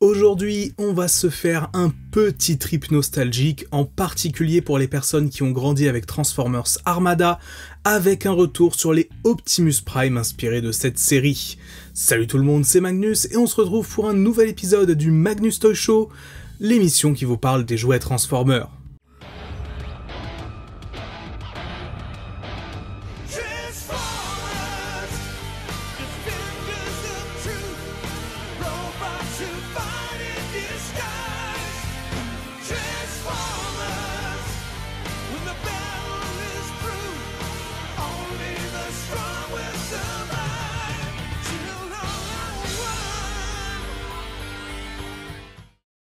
Aujourd'hui, on va se faire un petit trip nostalgique, en particulier pour les personnes qui ont grandi avec Transformers Armada, avec un retour sur les Optimus Prime inspirés de cette série. Salut tout le monde, c'est Magnus, et on se retrouve pour un nouvel épisode du Magnus Toy Show, l'émission qui vous parle des jouets Transformers.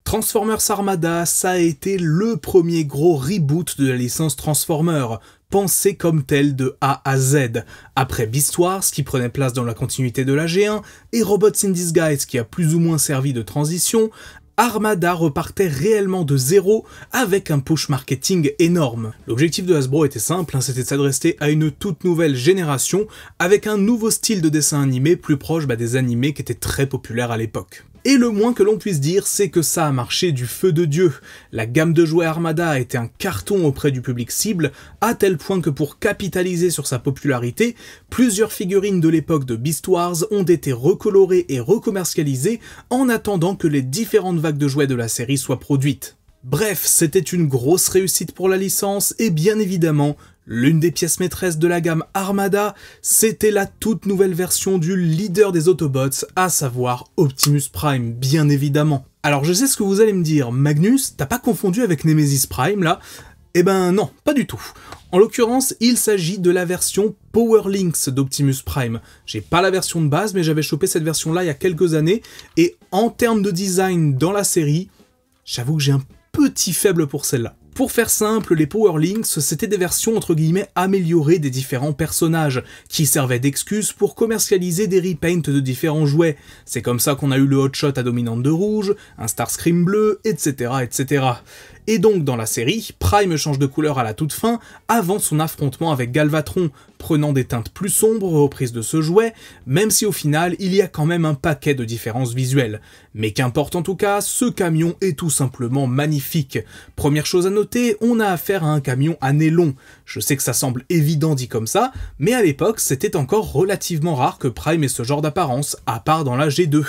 Transformers Armada, ça a été le premier gros reboot de la licence Transformers, pensé comme tel de A à Z, après Beast Wars qui prenait place dans la continuité de la G1, et Robots in Disguise qui a plus ou moins servi de transition. Armada repartait réellement de zéro avec un push marketing énorme. L'objectif de Hasbro était simple, c'était de s'adresser à une toute nouvelle génération avec un nouveau style de dessin animé plus proche des animés qui étaient très populaires à l'époque. Et le moins que l'on puisse dire, c'est que ça a marché du feu de Dieu. La gamme de jouets Armada a été un carton auprès du public cible, à tel point que pour capitaliser sur sa popularité, plusieurs figurines de l'époque de Beast Wars ont été recolorées et recommercialisées en attendant que les différentes vagues de jouets de la série soient produites. Bref, c'était une grosse réussite pour la licence, et bien évidemment, l'une des pièces maîtresses de la gamme Armada, c'était la toute nouvelle version du leader des Autobots, à savoir Optimus Prime, bien évidemment. Alors je sais ce que vous allez me dire, Magnus, t'as pas confondu avec Nemesis Prime là? Eh ben non, pas du tout. En l'occurrence, il s'agit de la version Power Lynx d'Optimus Prime. J'ai pas la version de base, mais j'avais chopé cette version-là il y a quelques années, et en termes de design dans la série, j'avoue que j'ai un petit faible pour celle-là. Pour faire simple, les Power Lynx, c'était des versions entre guillemets améliorées des différents personnages, qui servaient d'excuse pour commercialiser des repaints de différents jouets. C'est comme ça qu'on a eu le Hotshot à dominante de rouge, un Starscream bleu, etc., etc. Et donc dans la série, Prime change de couleur à la toute fin, avant son affrontement avec Galvatron, prenant des teintes plus sombres reprises de ce jouet, même si au final il y a quand même un paquet de différences visuelles. Mais qu'importe en tout cas, ce camion est tout simplement magnifique. Première chose à noter, on a affaire à un camion à nez long. Je sais que ça semble évident dit comme ça, mais à l'époque c'était encore relativement rare que Prime ait ce genre d'apparence, à part dans la G2.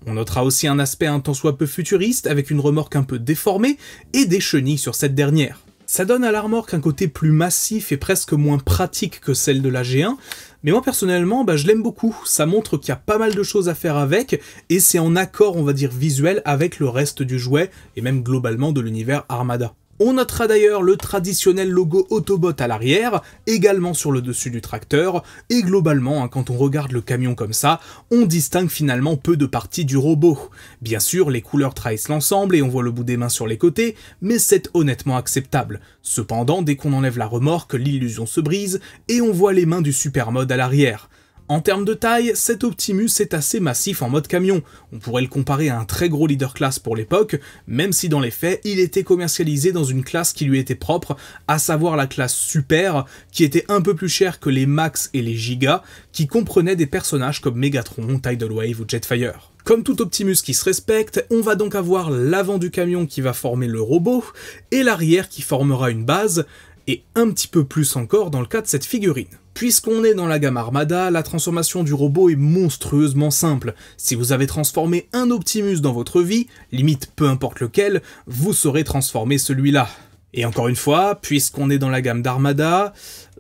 On notera aussi un aspect un tant soit peu futuriste, avec une remorque un peu déformée, et des chenilles sur cette dernière. Ça donne à la remorque un côté plus massif et presque moins pratique que celle de la G1, mais moi personnellement, je l'aime beaucoup, ça montre qu'il y a pas mal de choses à faire avec, et c'est en accord, on va dire, visuel avec le reste du jouet, et même globalement de l'univers Armada. On notera d'ailleurs le traditionnel logo Autobot à l'arrière, également sur le dessus du tracteur, et globalement, quand on regarde le camion comme ça, on distingue finalement peu de parties du robot. Bien sûr, les couleurs trahissent l'ensemble et on voit le bout des mains sur les côtés, mais c'est honnêtement acceptable. Cependant, dès qu'on enlève la remorque, l'illusion se brise, et on voit les mains du Supermod à l'arrière. En termes de taille, cet Optimus est assez massif en mode camion. On pourrait le comparer à un très gros leader class pour l'époque, même si dans les faits, il était commercialisé dans une classe qui lui était propre, à savoir la classe Super, qui était un peu plus chère que les Max et les Giga, qui comprenaient des personnages comme Megatron, Tidal Wave ou Jetfire. Comme tout Optimus qui se respecte, on va donc avoir l'avant du camion qui va former le robot, et l'arrière qui formera une base, et un petit peu plus encore dans le cas de cette figurine. Puisqu'on est dans la gamme Armada, la transformation du robot est monstrueusement simple. Si vous avez transformé un Optimus dans votre vie, limite peu importe lequel, vous saurez transformer celui-là. Et encore une fois, puisqu'on est dans la gamme d'Armada,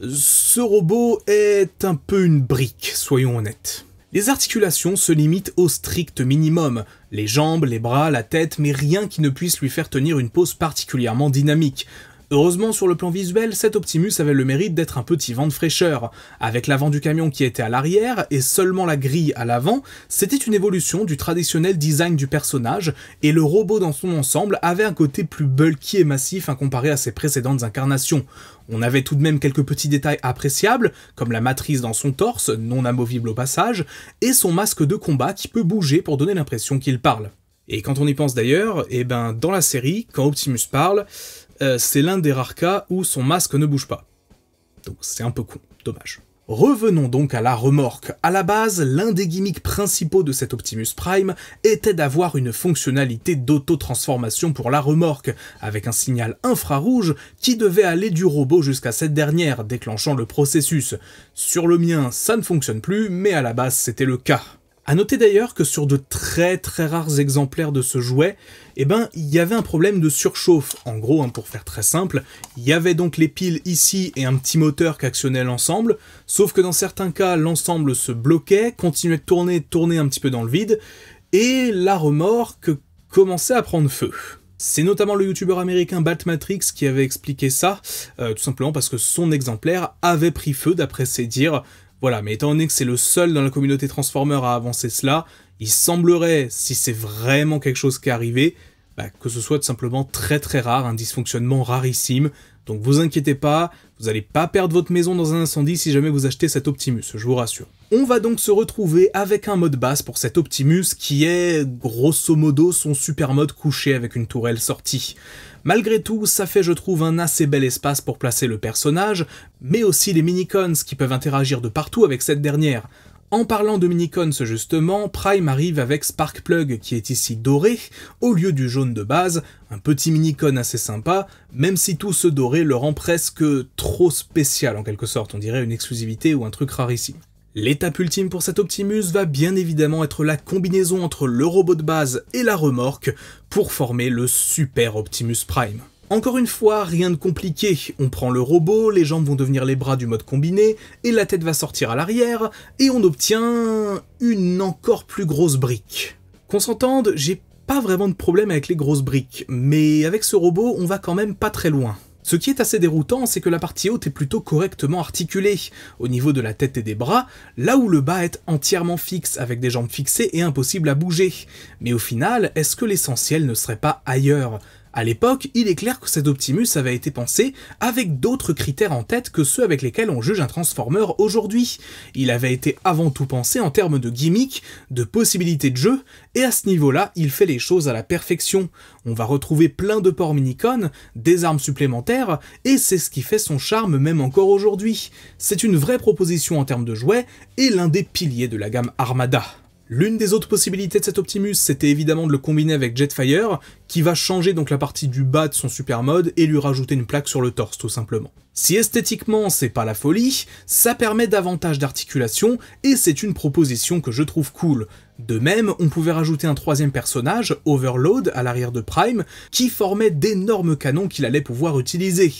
ce robot est un peu une brique, soyons honnêtes. Les articulations se limitent au strict minimum, les jambes, les bras, la tête, mais rien qui ne puisse lui faire tenir une pose particulièrement dynamique. Heureusement, sur le plan visuel, cet Optimus avait le mérite d'être un petit vent de fraîcheur. Avec l'avant du camion qui était à l'arrière et seulement la grille à l'avant, c'était une évolution du traditionnel design du personnage, et le robot dans son ensemble avait un côté plus bulky et massif comparé à ses précédentes incarnations. On avait tout de même quelques petits détails appréciables, comme la matrice dans son torse, non amovible au passage, et son masque de combat qui peut bouger pour donner l'impression qu'il parle. Et quand on y pense d'ailleurs, dans la série, quand Optimus parle, c'est l'un des rares cas où son masque ne bouge pas. Donc c'est un peu con, dommage. Revenons donc à la remorque. À la base, l'un des gimmicks principaux de cet Optimus Prime était d'avoir une fonctionnalité d'auto-transformation pour la remorque, avec un signal infrarouge qui devait aller du robot jusqu'à cette dernière, déclenchant le processus. Sur le mien, ça ne fonctionne plus, mais à la base c'était le cas. A noter d'ailleurs que sur de très rares exemplaires de ce jouet, il y avait un problème de surchauffe. En gros, pour faire très simple, il y avait donc les piles ici et un petit moteur qui actionnait l'ensemble, sauf que dans certains cas, l'ensemble se bloquait, continuait de tourner un petit peu dans le vide, et la remorque commençait à prendre feu. C'est notamment le youtubeur américain Batmatrix qui avait expliqué ça, tout simplement parce que son exemplaire avait pris feu d'après ses dires. Voilà, mais étant donné que c'est le seul dans la communauté Transformer à avancer cela, il semblerait, si c'est vraiment quelque chose qui est arrivé, que ce soit tout simplement très rare, un dysfonctionnement rarissime. Donc vous inquiétez pas, vous n'allez pas perdre votre maison dans un incendie si jamais vous achetez cet Optimus, je vous rassure. On va donc se retrouver avec un mode base pour cet Optimus qui est, grosso modo, son super mode couché avec une tourelle sortie. Malgré tout, ça fait je trouve un assez bel espace pour placer le personnage, mais aussi les minicons qui peuvent interagir de partout avec cette dernière. En parlant de minicons justement, Prime arrive avec Sparkplug qui est ici doré, au lieu du jaune de base, un petit minicon assez sympa, même si tout ce doré le rend presque trop spécial en quelque sorte, on dirait une exclusivité ou un truc rarissime. L'étape ultime pour cet Optimus va bien évidemment être la combinaison entre le robot de base et la remorque pour former le super Optimus Prime. Encore une fois, rien de compliqué, on prend le robot, les jambes vont devenir les bras du mode combiné, et la tête va sortir à l'arrière, et on obtient une encore plus grosse brique. Qu'on s'entende, j'ai pas vraiment de problème avec les grosses briques, mais avec ce robot, on va quand même pas très loin. Ce qui est assez déroutant, c'est que la partie haute est plutôt correctement articulée, au niveau de la tête et des bras, là où le bas est entièrement fixe, avec des jambes fixées et impossible à bouger. Mais au final, est-ce que l'essentiel ne serait pas ailleurs ? À l'époque, il est clair que cet Optimus avait été pensé avec d'autres critères en tête que ceux avec lesquels on juge un Transformer aujourd'hui. Il avait été avant tout pensé en termes de gimmick, de possibilités de jeu, et à ce niveau-là, il fait les choses à la perfection. On va retrouver plein de ports minicon, des armes supplémentaires, et c'est ce qui fait son charme même encore aujourd'hui. C'est une vraie proposition en termes de jouets, et l'un des piliers de la gamme Armada. L'une des autres possibilités de cet Optimus, c'était évidemment de le combiner avec Jetfire, qui va changer donc la partie du bas de son super mode et lui rajouter une plaque sur le torse tout simplement. Si esthétiquement c'est pas la folie, ça permet davantage d'articulation et c'est une proposition que je trouve cool. De même, on pouvait rajouter un troisième personnage, Overload, à l'arrière de Prime, qui formait d'énormes canons qu'il allait pouvoir utiliser.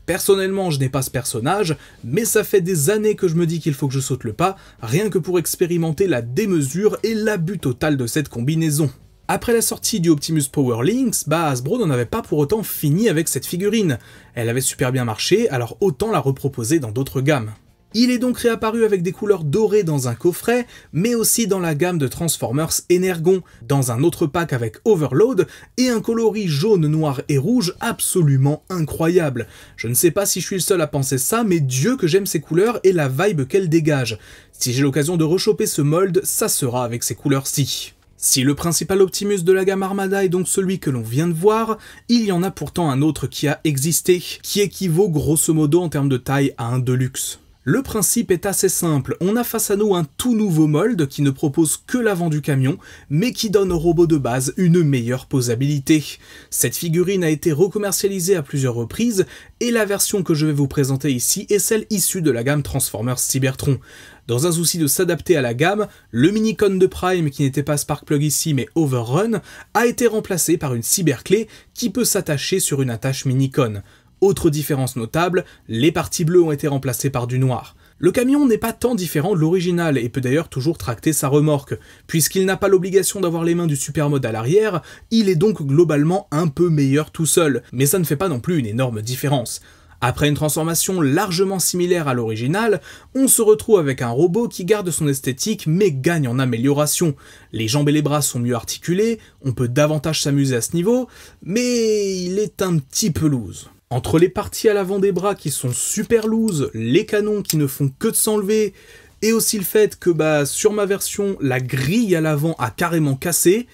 Personnellement, je n'ai pas ce personnage, mais ça fait des années que je me dis qu'il faut que je saute le pas, rien que pour expérimenter la démesure et l'abus total de cette combinaison. Après la sortie du Optimus Power Lynx, Hasbro n'en avait pas pour autant fini avec cette figurine. Elle avait super bien marché, alors autant la reproposer dans d'autres gammes. Il est donc réapparu avec des couleurs dorées dans un coffret, mais aussi dans la gamme de Transformers Energon, dans un autre pack avec Overload, et un coloris jaune, noir et rouge absolument incroyable. Je ne sais pas si je suis le seul à penser ça, mais Dieu que j'aime ces couleurs et la vibe qu'elles dégagent. Si j'ai l'occasion de rechoper ce mold, ça sera avec ces couleurs-ci. Si le principal Optimus de la gamme Armada est donc celui que l'on vient de voir, il y en a pourtant un autre qui a existé, qui équivaut grosso modo en termes de taille à un Deluxe. Le principe est assez simple, on a face à nous un tout nouveau mold qui ne propose que l'avant du camion, mais qui donne au robot de base une meilleure posabilité. Cette figurine a été recommercialisée à plusieurs reprises, et la version que je vais vous présenter ici est celle issue de la gamme Transformers Cybertron. Dans un souci de s'adapter à la gamme, le minicon de Prime, qui n'était pas Sparkplug ici mais Overrun, a été remplacé par une cyberclé qui peut s'attacher sur une attache minicon. Autre différence notable, les parties bleues ont été remplacées par du noir. Le camion n'est pas tant différent de l'original et peut d'ailleurs toujours tracter sa remorque. Puisqu'il n'a pas l'obligation d'avoir les mains du supermode à l'arrière, il est donc globalement un peu meilleur tout seul, mais ça ne fait pas non plus une énorme différence. Après une transformation largement similaire à l'original, on se retrouve avec un robot qui garde son esthétique mais gagne en amélioration. Les jambes et les bras sont mieux articulés, on peut davantage s'amuser à ce niveau, mais il est un petit peu loose. Entre les parties à l'avant des bras qui sont super loose, les canons qui ne font que de s'enlever, et aussi le fait que sur ma version, la grille à l'avant a carrément cassé,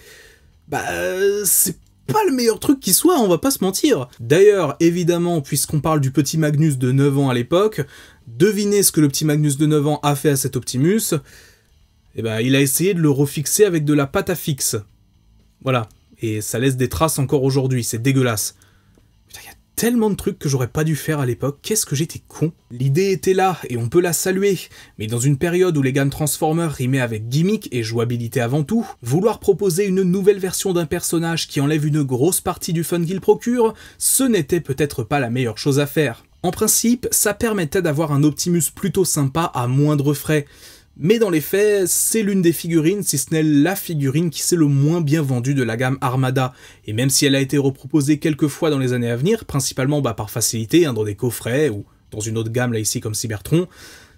c'est pas le meilleur truc qui soit, on va pas se mentir. D'ailleurs, évidemment, puisqu'on parle du petit Magnus de 9 ans à l'époque, Devinez ce que le petit Magnus de 9 ans a fait à cet Optimus. Eh ben, il a essayé de le refixer avec de la pâte à fixe. Voilà. Et ça laisse des traces encore aujourd'hui, c'est dégueulasse. Putain, il y a tellement de trucs que j'aurais pas dû faire à l'époque, qu'est-ce que j'étais con. L'idée était là, et on peut la saluer, mais dans une période où les gammes Transformers rimaient avec gimmick et jouabilité avant tout, vouloir proposer une nouvelle version d'un personnage qui enlève une grosse partie du fun qu'il procure, ce n'était peut-être pas la meilleure chose à faire. En principe, ça permettait d'avoir un Optimus plutôt sympa à moindre frais, mais dans les faits, c'est l'une des figurines, si ce n'est la figurine qui s'est le moins bien vendue de la gamme Armada, et même si elle a été reproposée quelques fois dans les années à venir, principalement par facilité, dans des coffrets, ou dans une autre gamme là ici comme Cybertron,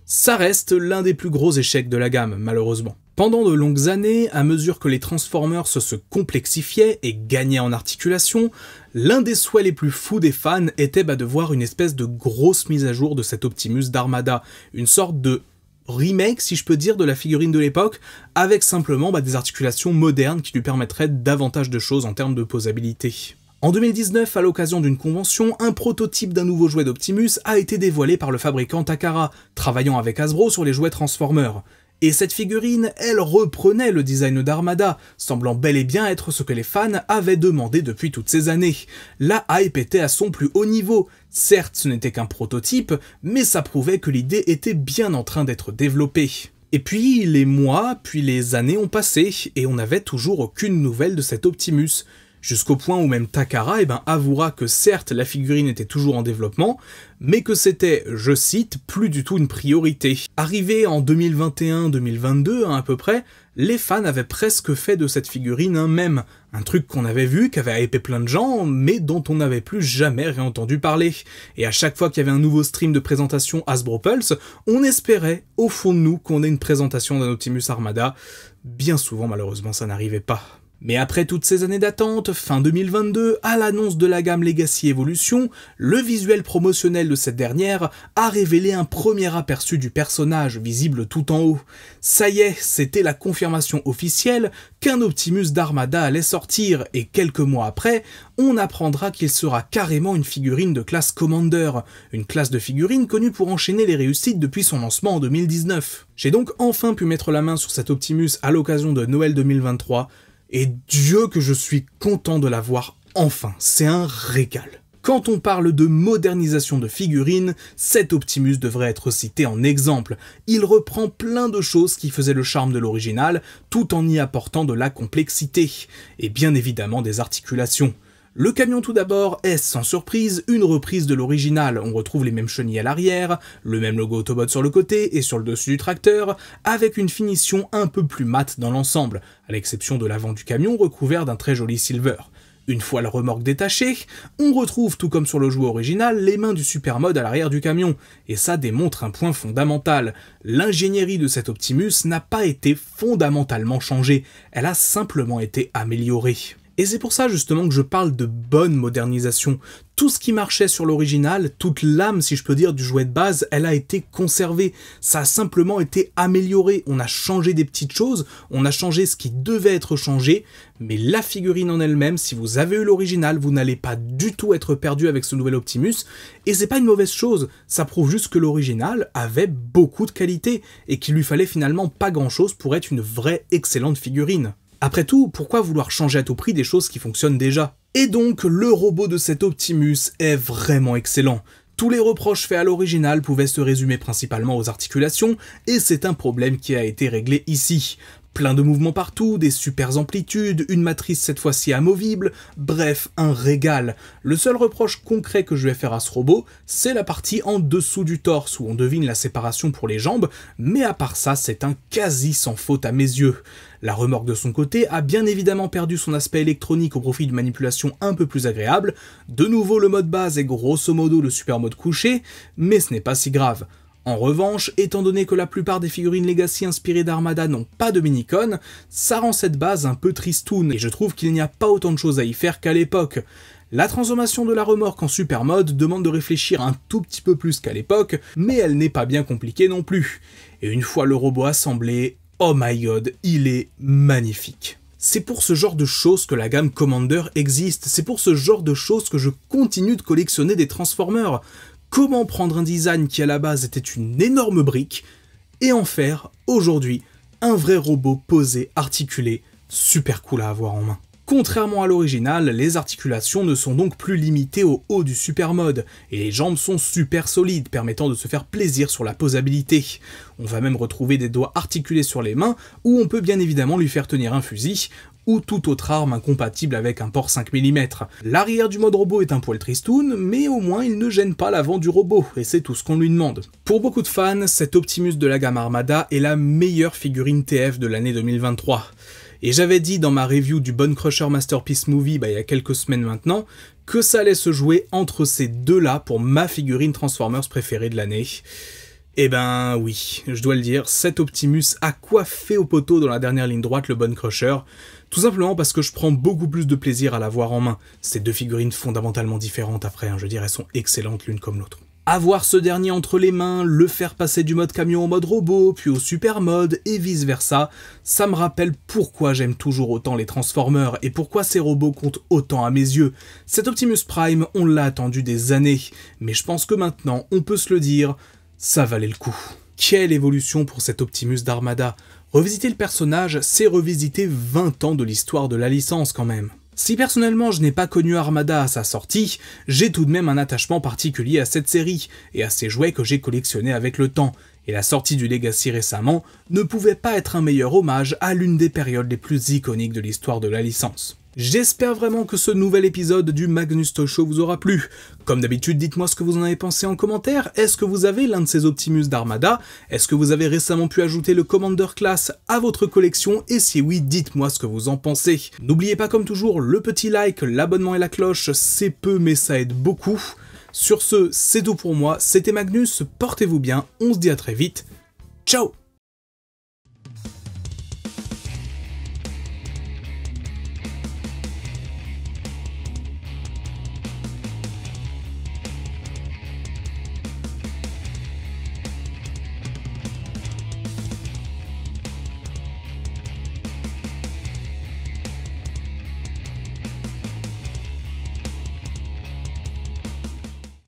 ça reste l'un des plus gros échecs de la gamme, malheureusement. Pendant de longues années, à mesure que les Transformers se complexifiaient et gagnaient en articulation, l'un des souhaits les plus fous des fans était de voir une espèce de grosse mise à jour de cet Optimus d'Armada, une sorte de remake, si je peux dire, de la figurine de l'époque, avec simplement des articulations modernes qui lui permettraient davantage de choses en termes de posabilité. En 2019, à l'occasion d'une convention, un prototype d'un nouveau jouet d'Optimus a été dévoilé par le fabricant Takara, travaillant avec Hasbro sur les jouets Transformers. Et cette figurine, elle reprenait le design d'Armada, semblant bel et bien être ce que les fans avaient demandé depuis toutes ces années. La hype était à son plus haut niveau. Certes, ce n'était qu'un prototype, mais ça prouvait que l'idée était bien en train d'être développée. Et puis, les mois, puis les années ont passé, et on n'avait toujours aucune nouvelle de cet Optimus. Jusqu'au point où même Takara avouera que certes la figurine était toujours en développement, mais que c'était, je cite, plus du tout une priorité. Arrivé en 2021-2022 à peu près, les fans avaient presque fait de cette figurine un mème, un truc qu'on avait vu, qui avait hypé plein de gens, mais dont on n'avait plus jamais réentendu parler. Et à chaque fois qu'il y avait un nouveau stream de présentation Hasbro Pulse, on espérait, au fond de nous, qu'on ait une présentation d'un Optimus Armada. Bien souvent, malheureusement, ça n'arrivait pas. Mais après toutes ces années d'attente, fin 2022, à l'annonce de la gamme Legacy Evolution, le visuel promotionnel de cette dernière a révélé un premier aperçu du personnage, visible tout en haut. Ça y est, c'était la confirmation officielle qu'un Optimus d'Armada allait sortir, et quelques mois après, on apprendra qu'il sera carrément une figurine de classe Commander, une classe de figurines connue pour enchaîner les réussites depuis son lancement en 2019. J'ai donc enfin pu mettre la main sur cet Optimus à l'occasion de Noël 2023, et Dieu que je suis content de l'avoir enfin, c'est un régal. Quand on parle de modernisation de figurines, cet Optimus devrait être cité en exemple. Il reprend plein de choses qui faisaient le charme de l'original, tout en y apportant de la complexité, et bien évidemment des articulations. Le camion tout d'abord est, sans surprise, une reprise de l'original. On retrouve les mêmes chenilles à l'arrière, le même logo Autobot sur le côté et sur le dessus du tracteur, avec une finition un peu plus mate dans l'ensemble, à l'exception de l'avant du camion recouvert d'un très joli silver. Une fois la remorque détachée, on retrouve, tout comme sur le jouet original, les mains du super mode à l'arrière du camion, et ça démontre un point fondamental. L'ingénierie de cet Optimus n'a pas été fondamentalement changée, elle a simplement été améliorée. Et c'est pour ça justement que je parle de bonne modernisation. Tout ce qui marchait sur l'original, toute l'âme si je peux dire du jouet de base, elle a été conservée. Ça a simplement été amélioré. On a changé des petites choses, on a changé ce qui devait être changé, mais la figurine en elle-même, si vous avez eu l'original, vous n'allez pas du tout être perdu avec ce nouvel Optimus, et c'est pas une mauvaise chose, ça prouve juste que l'original avait beaucoup de qualité, et qu'il lui fallait finalement pas grand-chose pour être une vraie excellente figurine. Après tout, pourquoi vouloir changer à tout prix des choses qui fonctionnent déjà? Et donc, le robot de cet Optimus est vraiment excellent. Tous les reproches faits à l'original pouvaient se résumer principalement aux articulations, et c'est un problème qui a été réglé ici. Plein de mouvements partout, des super amplitudes, une matrice cette fois-ci amovible, bref, un régal. Le seul reproche concret que je vais faire à ce robot, c'est la partie en dessous du torse, où on devine la séparation pour les jambes, mais à part ça, c'est un quasi sans faute à mes yeux. La remorque de son côté a bien évidemment perdu son aspect électronique au profit d'une manipulation un peu plus agréable. De nouveau, le mode base est grosso modo le super mode couché, mais ce n'est pas si grave. En revanche, étant donné que la plupart des figurines Legacy inspirées d'Armada n'ont pas de mini-con, ça rend cette base un peu tristoun, et je trouve qu'il n'y a pas autant de choses à y faire qu'à l'époque. La transformation de la remorque en super mode demande de réfléchir un tout petit peu plus qu'à l'époque, mais elle n'est pas bien compliquée non plus. Et une fois le robot assemblé, oh my god, il est magnifique. C'est pour ce genre de choses que la gamme Commander existe, c'est pour ce genre de choses que je continue de collectionner des Transformers. comment prendre un design qui à la base était une énorme brique et en faire, aujourd'hui, un vrai robot posé, articulé, super cool à avoir en main. Contrairement à l'original, les articulations ne sont donc plus limitées au haut du supermode, et les jambes sont super solides, permettant de se faire plaisir sur la posabilité. On va même retrouver des doigts articulés sur les mains, où on peut bien évidemment lui faire tenir un fusil, ou toute autre arme incompatible avec un port 5 mm. L'arrière du mode robot est un poil tristoun, mais au moins il ne gêne pas l'avant du robot, et c'est tout ce qu'on lui demande. Pour beaucoup de fans, cet Optimus de la gamme Armada est la meilleure figurine TF de l'année 2023. Et j'avais dit dans ma review du Bone Crusher Masterpiece Movie il y a quelques semaines maintenant, que ça allait se jouer entre ces deux-là pour ma figurine Transformers préférée de l'année. Eh ben oui, je dois le dire, cet Optimus a coiffé au poteau dans la dernière ligne droite le Bone Crusher, tout simplement parce que je prends beaucoup plus de plaisir à l'avoir en main. Ces deux figurines fondamentalement différentes après, je veux dire, elles sont excellentes l'une comme l'autre. Avoir ce dernier entre les mains, le faire passer du mode camion au mode robot, puis au super mode, et vice versa, ça me rappelle pourquoi j'aime toujours autant les Transformers, et pourquoi ces robots comptent autant à mes yeux. Cet Optimus Prime, on l'a attendu des années, mais je pense que maintenant, on peut se le dire, ça valait le coup. Quelle évolution pour cet Optimus d'Armada. Revisiter le personnage, c'est revisiter 20 ans de l'histoire de la licence quand même. Si personnellement je n'ai pas connu Armada à sa sortie, j'ai tout de même un attachement particulier à cette série, et à ces jouets que j'ai collectionnés avec le temps, et la sortie du Legacy récemment ne pouvait pas être un meilleur hommage à l'une des périodes les plus iconiques de l'histoire de la licence. J'espère vraiment que ce nouvel épisode du Magnus Toy Show vous aura plu. Comme d'habitude, dites-moi ce que vous en avez pensé en commentaire. Est-ce que vous avez l'un de ces Optimus d'Armada? Est-ce que vous avez récemment pu ajouter le Commander Class à votre collection? Et si oui, dites-moi ce que vous en pensez. N'oubliez pas comme toujours le petit like, l'abonnement et la cloche, c'est peu mais ça aide beaucoup. Sur ce, c'est tout pour moi, c'était Magnus, portez-vous bien, on se dit à très vite, ciao!